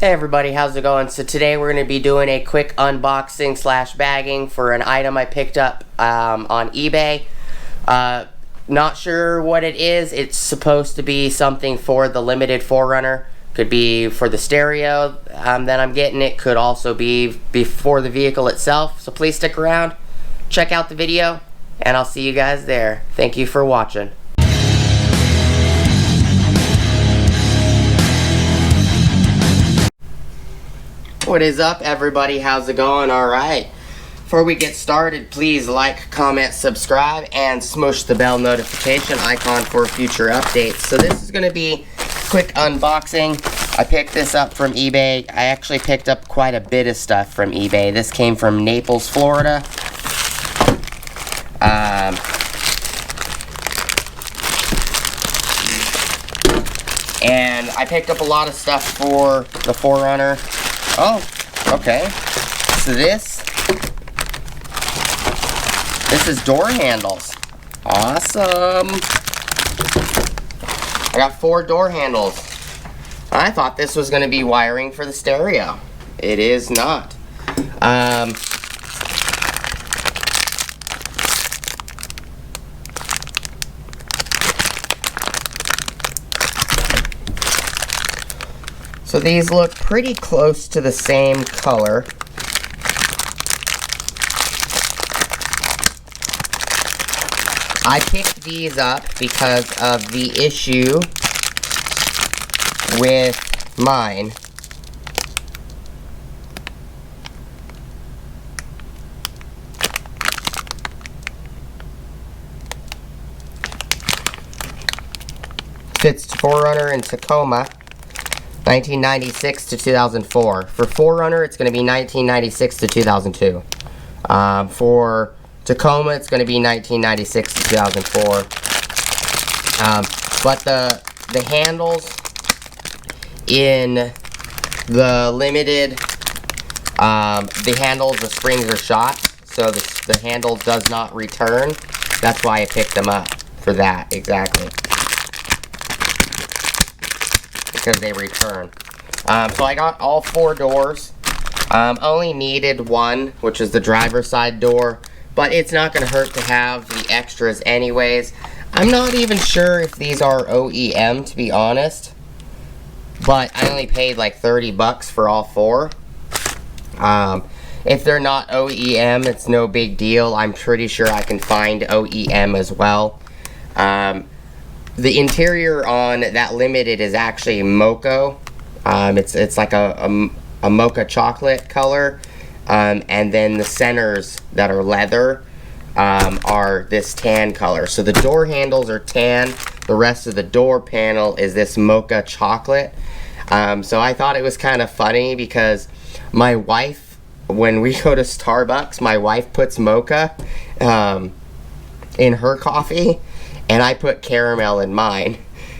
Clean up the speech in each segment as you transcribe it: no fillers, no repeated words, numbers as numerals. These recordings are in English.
Hey everybody, how's it going? So today we're going to be doing a quick unboxing slash bagging for an item I picked up on eBay. Not sure what it is. It's supposed to be something for the limited 4Runner. Could be for the stereo that I'm getting. It could also be for the vehicle itself. So please stick around, check out the video, and I'll see you guys there. Thank you for watching. What is up everybody, how's it going? Alright, before we get started, please like, comment, subscribe, and smush the bell notification icon for future updates. So this is going to be quick unboxing. I picked this up from eBay. I actually picked up quite a bit of stuff from eBay. This came from Naples, Florida. And I picked up a lot of stuff for the 4Runner. Oh, okay. So this is door handles. Awesome. I got 4 door handles. I thought this was going to be wiring for the stereo. It is not. So these look pretty close to the same color. I picked these up because of the issue with mine. Fits 4Runner in Tacoma. 1996 to 2004. For 4Runner, it's going to be 1996 to 2002. For Tacoma, it's going to be 1996 to 2004. But the handles in the limited, the springs are shot, so the handle does not return. That's why I picked them up for that, exactly. Because they return. So I got all 4 doors. Only needed one, which is the driver's side door, but it's not going to hurt to have the extras anyways. I'm not even sure if these are OEM, to be honest, but I only paid like 30 bucks for all 4. If they're not OEM, it's no big deal. I'm pretty sure I can find OEM as well. The interior on that limited is actually mocha. It's like a mocha chocolate color, and then the centers that are leather are this tan color. So the door handles are tan. The rest of the door panel is this mocha chocolate. So I thought it was kind of funny because my wife, when we go to Starbucks, my wife puts mocha in her coffee. And I put caramel in mine.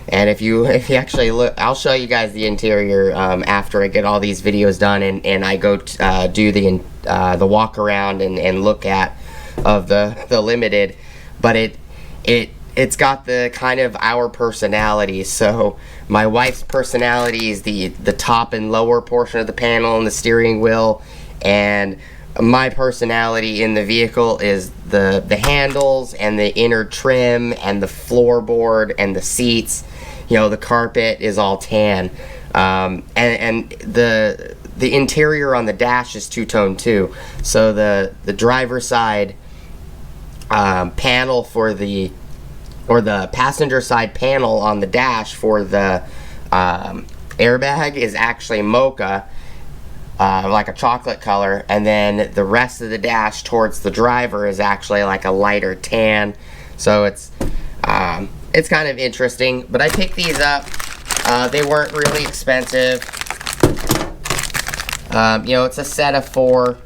And if you actually look, I'll show you guys the interior after I get all these videos done and I go do the walk around and look at of the limited. But it's got the kind of our personality. So my wife's personality is the top and lower portion of the panel and the steering wheel, and my personality in the vehicle is the handles and the inner trim and the floorboard and the seats. You know, the carpet is all tan, and the interior on the dash is two-tone too. So the driver's side panel for the passenger side panel on the dash for the airbag is actually mocha. Like a chocolate color, and then the rest of the dash towards the driver is actually like a lighter tan. So it's kind of interesting. But I picked these up. They weren't really expensive. You know, it's a set of 4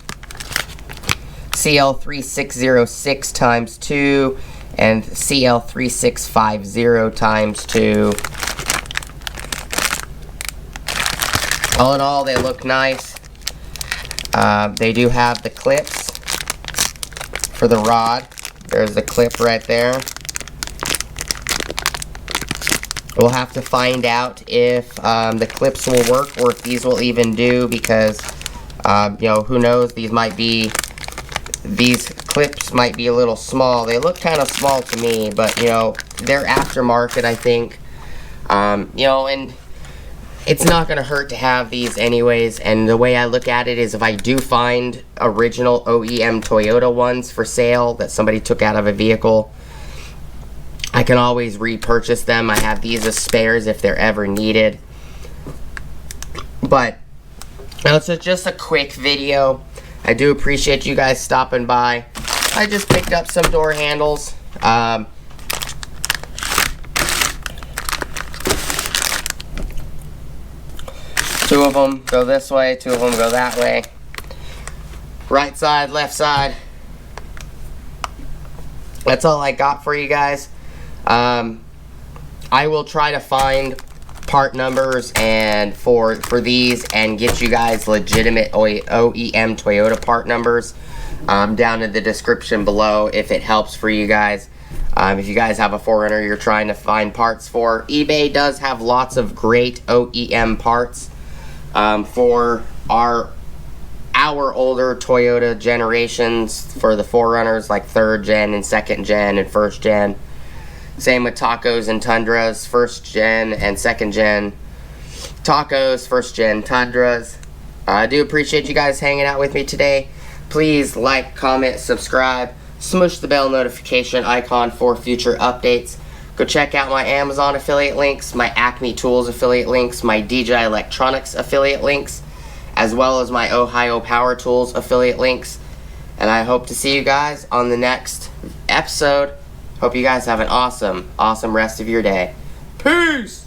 CL3606 times 2 and CL3650 times 2. All in all, they look nice. They do have the clips for the rod. There's the clip right there. We'll have to find out if the clips will work or if these will even do, because you know, who knows, these clips might be a little small. They look kind of small to me, but you know, they're aftermarket, I think. You know, and it's not going to hurt to have these anyways. And the way I look at it is, if I do find original OEM Toyota ones for sale that somebody took out of a vehicle, I can always repurchase them. I have these as spares if they're ever needed. But it's just a quick video. I do appreciate you guys stopping by. I just picked up some door handles. Two of them go this way, two of them go that way. Right side, left side. That's all I got for you guys. I will try to find part numbers and for these and get you guys legitimate OEM Toyota part numbers down in the description below if it helps for you guys. If you guys have a 4Runner you're trying to find parts for, eBay does have lots of great OEM parts for our older Toyota generations, for the 4Runners, like 3rd gen and 2nd gen and 1st gen. Same with Tacos and Tundras, 1st gen and 2nd gen Tacos, 1st gen Tundras. I do appreciate you guys hanging out with me today. Please like, comment, subscribe, smush the bell notification icon for future updates. Go check out my Amazon affiliate links, my Acme Tools affiliate links, my DJI Electronics affiliate links, as well as my Ohio Power Tools affiliate links. And I hope to see you guys on the next episode. Hope you guys have an awesome rest of your day. Peace!